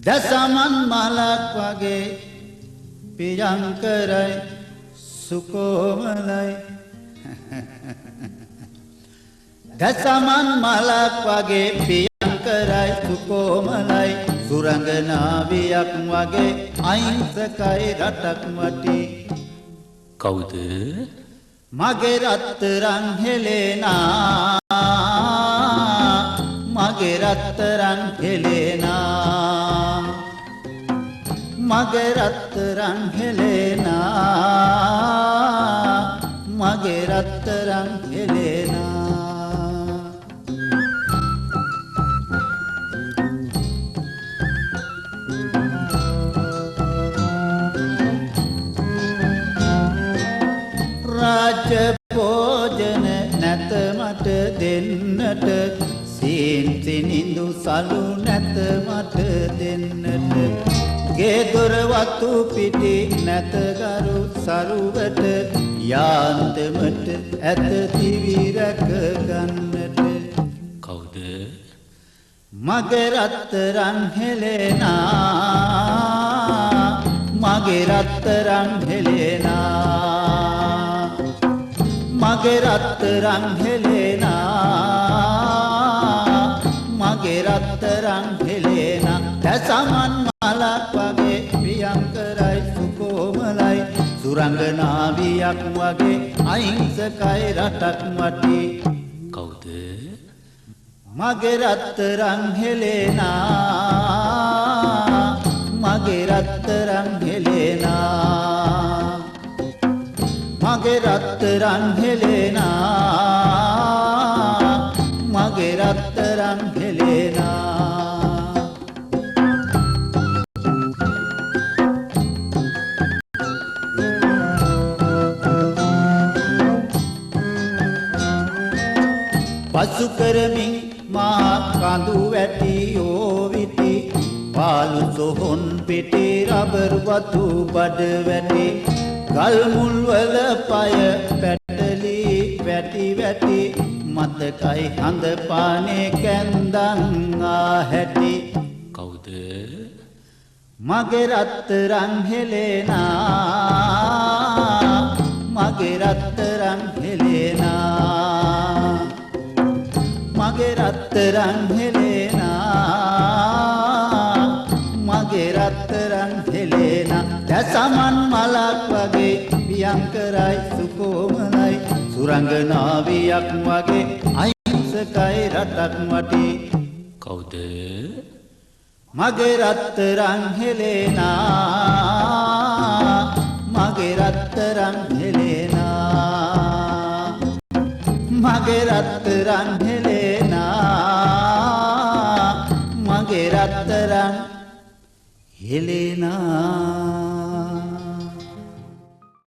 දසමන් මලක් වගේ පියංකරයි සුකෝමලයි දසමන් මලක් වගේ පියංකරයි සුකෝමලයි සුරංගනාවියක් වගේ අහිංසකයි රටක් වටි කවුද? මගේ රත්තරන් හෙලෙනා මගේ රත්තරන් හෙලෙනා මගේ රත්තරන් හෙලෙනා මගේ රත්තරන් හෙලෙනා රාජ භෝජන නැත මට දෙන්නට සිනිඳු සලු නැත මට දෙන්නට ගේ දොර වතු පිටි නැත ගරු සරුවට යාන්තමට ඇත දිවි රැක ගන්නට කවුද? මගේ රත්තරන් හෙලෙනා මගේ රත්තරන් හෙලෙනා මගේ රත්තරන් හෙලෙනා මගේ රත්තරන් හෙලෙනා දසමන් මලක් වගේ ප්‍රියංකරයි සුකෝමලයි සුරංගනාවියක් වගේ අහිංසකයි රටක් වටි කවුද? මගේ රත්තරන් හෙලෙනා මගේ රත්තරන් හෙලෙනා මගේ රත්තරන් හෙලෙනා මගේ රත්තරන් හෙලෙනා පසු කරමින් මා කඳු වැටි ඕවිති පාලු සොහොන් පිටි රබර් වතු බඩ වැටි ගල් මුල් වල පය පැටලි වැටි වැටි මතකයි හඳ පානේ කැන්දන් ආ හැටි කවුද? මගේ රත්තරන් හෙලෙනා මගේ රත්තරන් හෙලෙනා මගේ රත්තරන් හෙලෙනා මගේ රත්තරන් හෙලෙනා දසමන් මලක් වගේ පියංකරයි සුකෝමලයි සුරංගනාවියක් වගේ අහිංසකයි රටක් වටි කවුද? මගේ රත්තරන් හෙලෙනා මගේ රත්තරන් හෙලෙනා මගේ රත්තරන් හෙලෙනා මගේ රත්තරන් හෙලෙනා